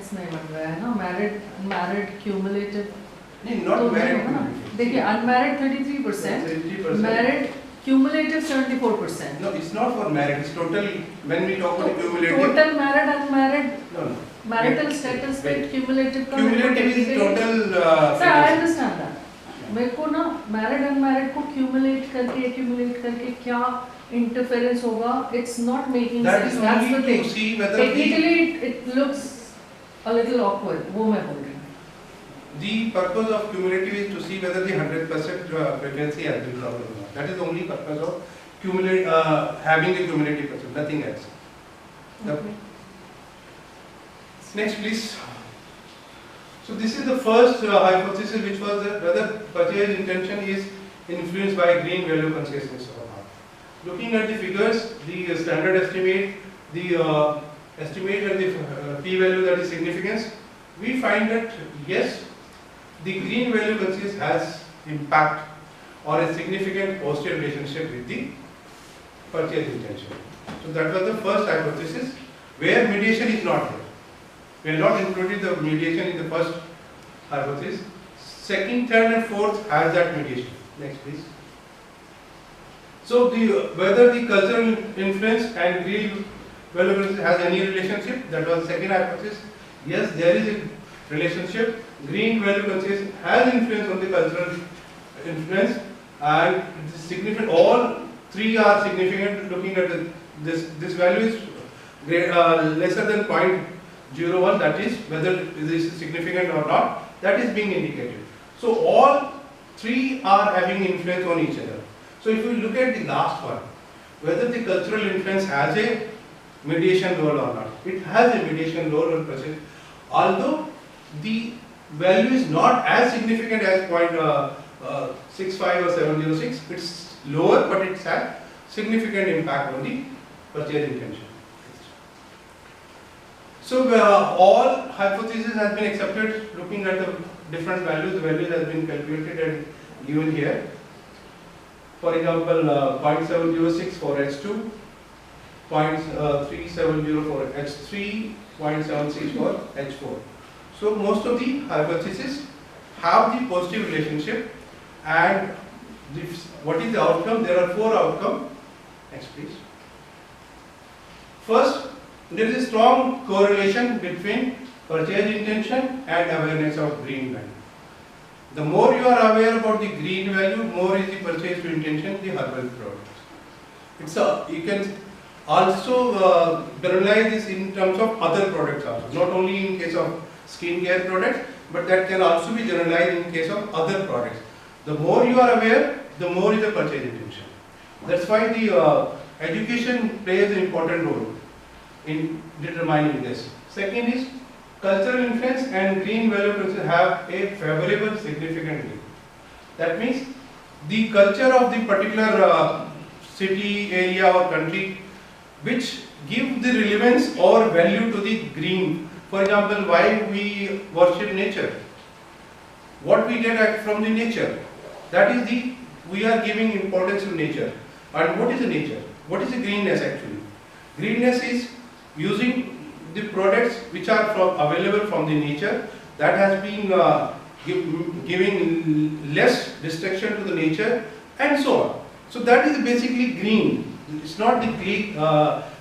brackets में बनवाया है ना, married, unmarried, cumulative. नहीं, not married. देखिए unmarried 33%, married cumulative 74%. No, it's not for married. It's total. When we talk about cumulative. Total married, unmarried. No. Marital status पे cumulative का. Cumulative is total. Sir, I understand that. मेरे को ना married unmarried को accumulate करके क्या interference होगा? It's not making sense. That's the thing. Technically, it looks a little awkward. वो मैं बोल रही हूँ. The purpose of cumulative is to see whether the 100% frequency has been covered or not. That is the only purpose of having the cumulative percent, nothing else. Okay. Next, please. So this is the first hypothesis, which was whether purchase intention is influenced by green value consciousness or not. Looking at the figures, the standard estimate, the estimate and the p-value, that is significance, we find that yes, the green value consciousness has impact or a significant positive relationship with the purchase intention. So that was the first hypothesis, where mediation is not there. We have not included the mediation in the first hypothesis. Second, third and fourth has that mediation. Next, please. So whether the cultural influence and green value consciousness has any relationship, that was the second hypothesis. Yes, there is a relationship. Green value consciousness has influence on the cultural influence, and it is significant. All three are significant. Looking at this value is lesser than 0.01, that is whether this is significant or not, that is being indicated. So all three are having influence on each other. So if you look at the last one, whether the cultural influence has a mediation role or not, it has a mediation role on purchase, although the value is not as significant as 0.65 or 706, it's lower, but it has significant impact on the purchase intention. So all hypotheses have been accepted. Looking at the different values, the values has been calculated and given here. For example, 0.706 for H2, 0.370 for H3, 0.76 for H4. So most of the hypotheses have the positive relationship, and what is the outcome? There are 4 outcomes. Next, please. First, there is a strong correlation between purchase intention and awareness of green value. The more you are aware about the green value, more is the purchase to intention the herbal product. You can also generalize this in terms of other products also, not only in case of skincare products, but that can also be generalized in case of other products. The more you are aware, the more is the purchase intention. That's why the education plays an important role in determining this. Second is cultural influence and green value consciousness have a favorable significant link. That means the culture of the particular city, area or country which give the relevance or value to the green. For example, why we worship nature? What we get from the nature? That is we are giving importance to nature. And what is the nature? What is the greenness actually? Greenness is using the products which are available from the nature, that has been giving less destruction to the nature and so on. So that is basically green. It's not the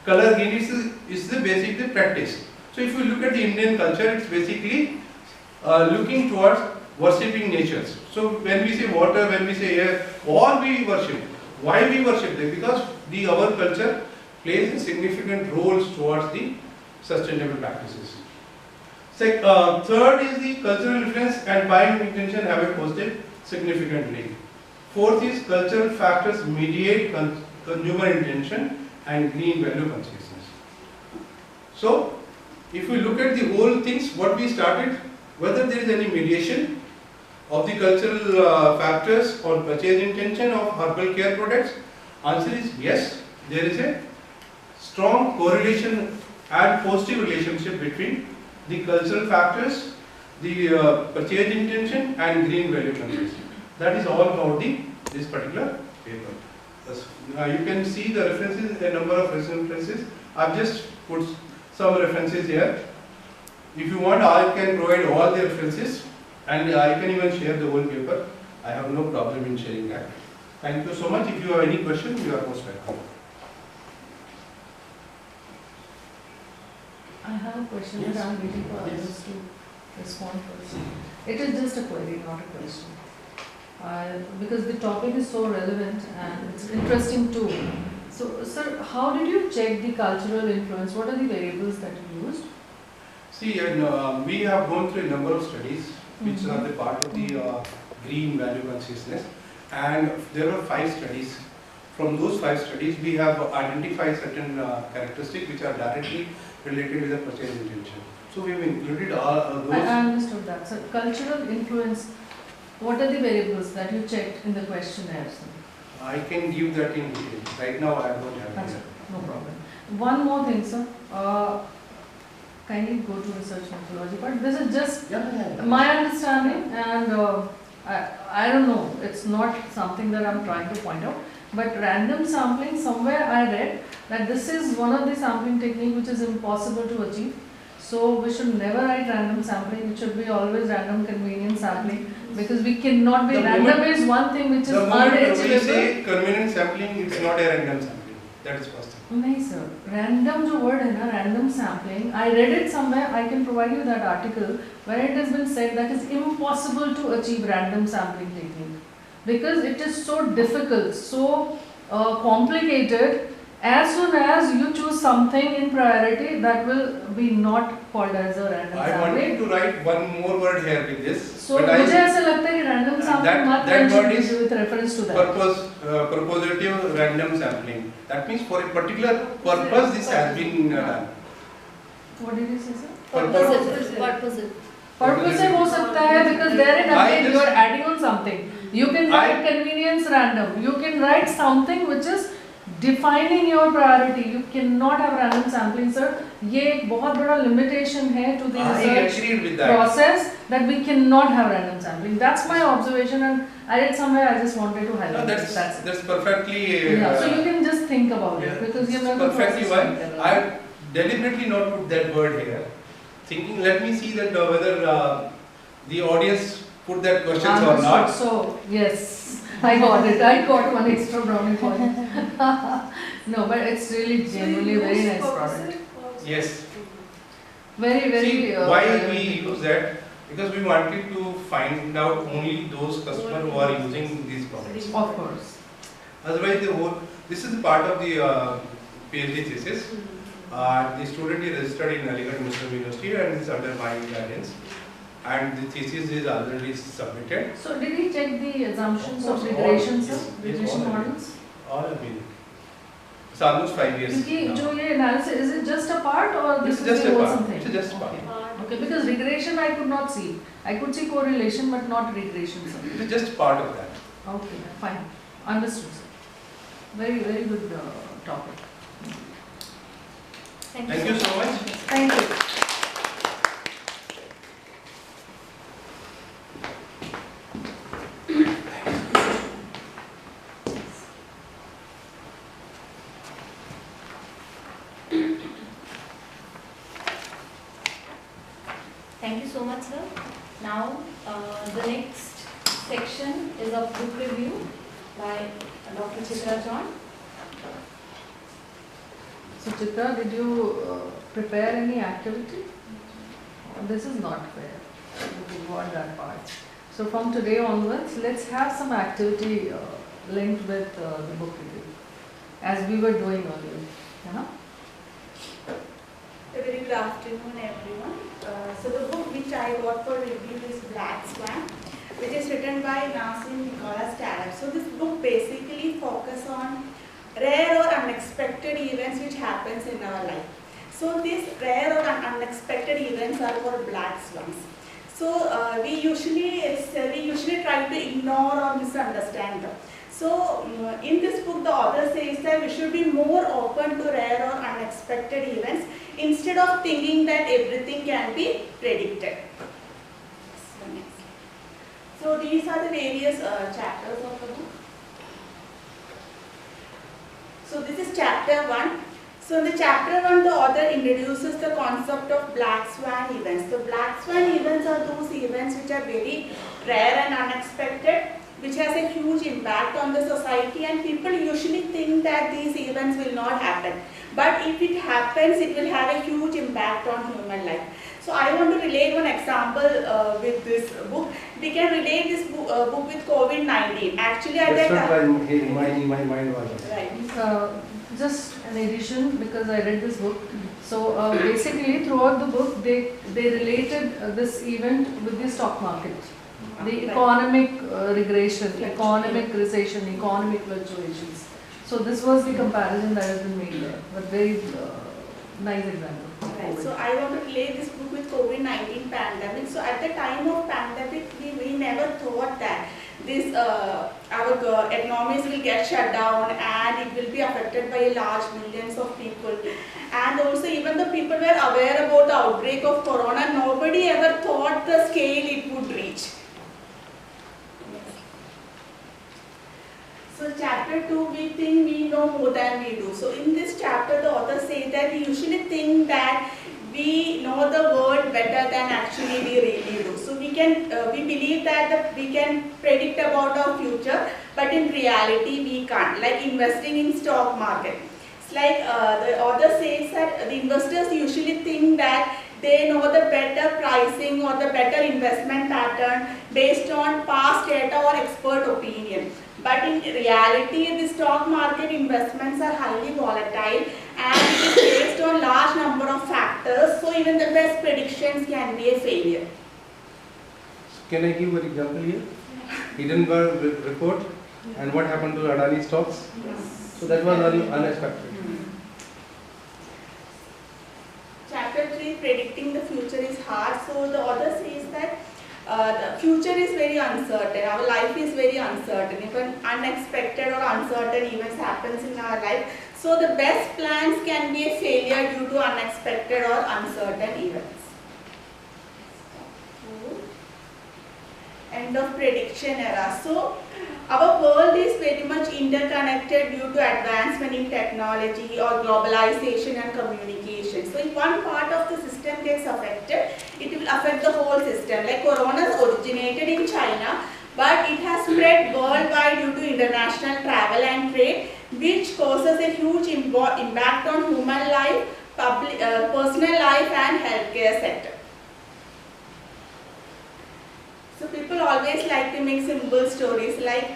color green, it's the basic the practice. So if you look at the Indian culture, it's basically looking towards worshipping nature. So when we say water, when we say air, all we worship. Why we worship them? Because our culture plays a significant roles towards the sustainable practices. Third is the cultural influence and buying intention have a positive significant link. Fourth is cultural factors mediate consumer intention and green value consciousness. So if we look at the whole things, what we started, whether there is any mediation of the cultural factors on purchase intention of herbal care products, answer is yes, there is a strong correlation and positive relationship between the cultural factors, the purchase intention and green value consciousness. That is all about this particular paper. You can see the references, a number of references. I have just put some references here. If you want, I can provide all the references and I can even share the whole paper. I have no problem in sharing that. Thank you so much. If you have any questions, you are most welcome. I have a question, Yes. but I'm waiting for others to respond first. It is just a query, not a question. Because the topic is so relevant and it's interesting too. So, sir, how did you check the cultural influence? What are the variables that you used? See, we have gone through a number of studies which are the part of the green value consciousness, and there were 5 studies. From those 5 studies, we have identified certain characteristics which are directly related with the purchase intention. So we have included all those. I understood that. So, cultural influence, what are the variables that you checked in the questionnaire, sir? I can give that in detail. Right now, I don't have That's it. no problem. One more thing, sir. Kindly go to research methodology, but this is just my understanding, and I don't know, it's not something that I'm trying to point out, but random sampling, somewhere I read that this is one of the sampling technique which is impossible to achieve. So we should never write random sampling, it should be always random convenience sampling, because we cannot be, random is one thing which is unachievable. The moment we say convenience sampling, it's not a random sampling. That is first thing. नहीं sir, random जो word है ना, random sampling, I read it somewhere, I can provide you that article where it has been said that it's impossible to achieve random sampling technique because it is so difficult, so complicated. As soon as you choose something in priority, that will be not called as a random sampling. I wanted to write one more word here with this. So मुझे ऐसा लगता है कि random sampling मत mention with reference to that. Propositive random sampling. That means for a particular purpose this has been done. What did you say, sir? Purposive. Purposive हो सकता है because therein again you are adding on something. You can write convenience random. You can write something which is defining your priority. You cannot have random sampling, sir. ये एक बहुत बड़ा limitation है to the research process that we cannot have random sampling. That's my observation, and I read somewhere. I just wanted to highlight. No, that's perfectly. So you can just think about it because you're not perfectly fine. I deliberately not put that word here, thinking let me see that whether the audience put that questions or not. So yes, I got it. I got one extra brownie point. No, but it's really genuinely very nice product. Yes. Very, very. See, why we use that? Because we wanted to find out only those customers who are using these products. Of course. Otherwise, this is part of the PhD thesis. The student is registered in Aligarh Muslim University and is under my guidance. And the thesis is already submitted. So, did he check the assumptions of regression, sir? Yes, Regression models? All have been. It's almost 5 years. Because जो ये analysis, is it just a part or this is the whole something? It's just a part. Okay, because regression I could not see. I could see correlation but not regression, sir. It is just part of that. Okay, fine. Understood, sir. Very, very good topic. Thank you so much. Thank you. Thank you so much, sir. Now, the next section is a book review by Dr. Chitra John. So, Chitra, did you prepare any activity? This is not fair. You got that part. So, from today onwards, let's have some activity linked with the book review, as we were doing earlier. A very good afternoon, everyone. So the book which I got for review is Black Swan, which is written by Nassim Nicholas Taleb. So this book basically focuses on rare or unexpected events which happens in our life. So these rare or unexpected events are called black swans. So we usually try to ignore or misunderstand them. So in this book, the author says that we should be more open to rare or unexpected events instead of thinking that everything can be predicted. So these are the various chapters of the book. So this is chapter 1. So in the chapter 1, the author introduces the concept of black swan events. The black swan events are those events which are very rare and unexpected, which has a huge impact on the society, and people usually think that these events will not happen. But if it happens, it will have a huge impact on human life. So I want to relate one example with this book. We can relate this book with COVID-19. Actually, at that time, my mind was. right. Just an addition, because I read this book. So basically, throughout the book, they related this event with the stock market, the economic regression, economic recession, economic fluctuations. So this was the comparison that has been made there, but very nice example. Right. So I want to relate this book with COVID-19 pandemic. So at the time of pandemic, we never thought that this our economies will get shut down and it will be affected by large millions of people. And also even the people were aware about the outbreak of corona. Nobody ever thought the scale it would reach. So chapter 2, we think we know more than we do. So in this chapter, the author says that we usually think that we know the world better than actually we really do. So we believe that we can predict about our future, but in reality we can't. Like investing in stock market. It's like the author says that the investors usually think that they know the better pricing or the better investment pattern based on past data or expert opinion. But in reality, the stock market investments are highly volatile and it is based on large number of factors. So even the best predictions can be a failure. Can I give an example here? Hindenburg report and what happened to Adani stocks? Yes. So that was unexpected. Chapter 3, predicting the future is hard. So the author says that the future is very uncertain. Our life is very uncertain. Even unexpected or uncertain events happens in our life. So the best plans can be a failure due to unexpected or uncertain events. End of prediction era. So our world is very much interconnected due to advancement in technology or globalization and communication. So if one part of the system gets affected, it will affect the whole system. Like corona originated in China, but it has spread worldwide due to international travel and trade, which causes a huge impact on human life, personal life and healthcare sector. So people always like to make simple stories, like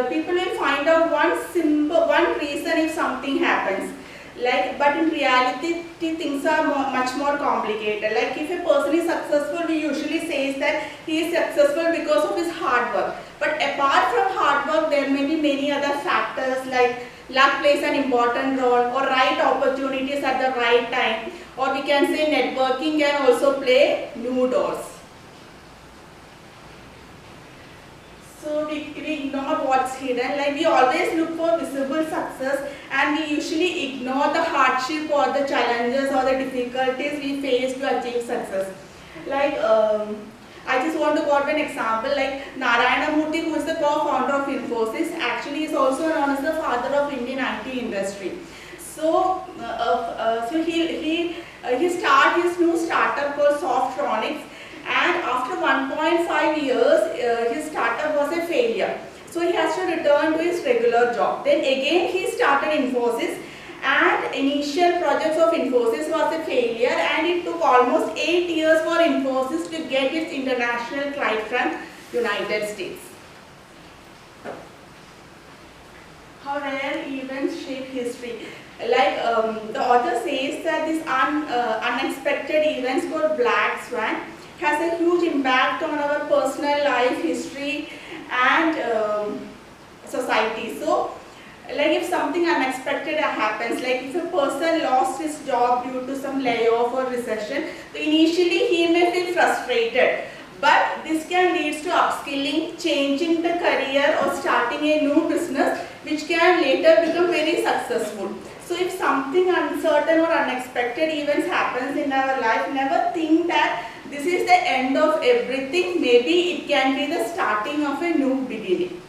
people will find out one reason if something happens. But in reality things are much more complicated. Like if a person is successful, we usually say that he is successful because of his hard work. But apart from hard work, there may be many other factors like luck plays an important role, or right opportunities at the right time, or we can say networking can also play new doors. So we ignore what's hidden. Like we always look for visible success and we usually ignore the hardship or the challenges or the difficulties we face to achieve success. Like I just want to quote an example, like Narayana Murthy, who is the co-founder of Infosys, actually is also known as the father of Indian IT industry. So, he started his new startup called Softronics. And after 1.5 years, his startup was a failure. So he has to return to his regular job. Then again he started Infosys, and initial projects of Infosys was a failure, and it took almost 8 years for Infosys to get its international client from United States. How rare events shape history. Like the author says that these unexpected events called black swan has a huge impact on our personal life, history and society. So, like if something unexpected happens, like if a person lost his job due to some layoff or recession, so initially he may feel frustrated. But this can lead to upskilling, changing the career or starting a new business which can later become very successful. So if something uncertain or unexpected events happens in our life, never think that this is the end of everything. Maybe it can be the starting of a new beginning.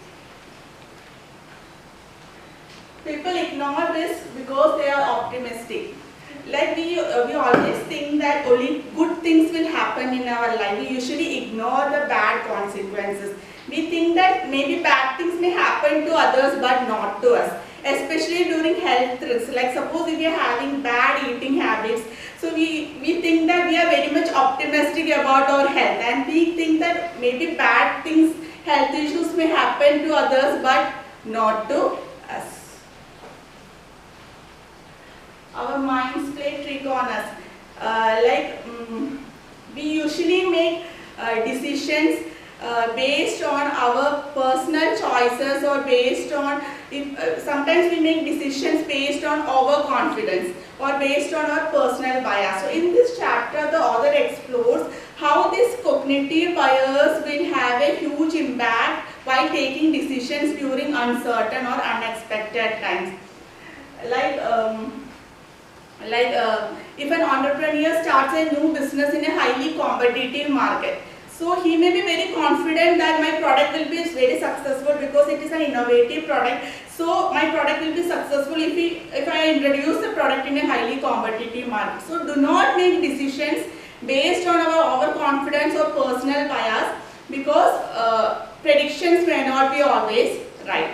People ignore risk because they are optimistic. Like we always think that only good things will happen in our life. We usually ignore the bad consequences. We think that maybe bad things may happen to others but not to us. Especially during health risks. Like suppose if we are having bad eating habits, so we think that we are very much optimistic about our health, and we think that maybe bad things, health issues may happen to others but not to us. Our minds play trick on us. We usually make decisions based on our personal choices, or based on, sometimes we make decisions based on overconfidence or based on our personal bias. So in this chapter, the author explores how this cognitive bias will have a huge impact while taking decisions during uncertain or unexpected times. If an entrepreneur starts a new business in a highly competitive market, so he may be very confident that my product will be very successful because it is an innovative product. So my product will be successful if I introduce the product in a highly competitive market. So do not make decisions based on our overconfidence or personal bias, because predictions may not be always right.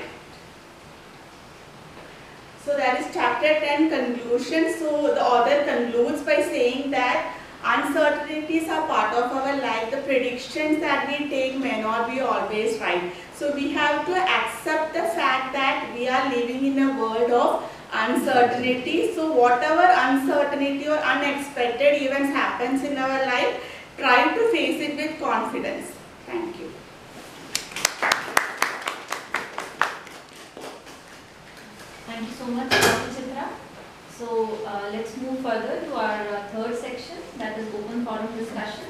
So that is chapter 10, conclusion. So the author concludes by saying that uncertainties are part of our life. The predictions that we take may not be always right. So we have to accept the fact that we are living in a world of uncertainty. So whatever uncertainty or unexpected events happens in our life, try to face it with confidence. Thank you. Thank you so much, Dr. Chitra. So let's move further to our third section, that is open forum discussion.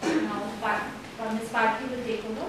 Now, Ms. Parthy will take over.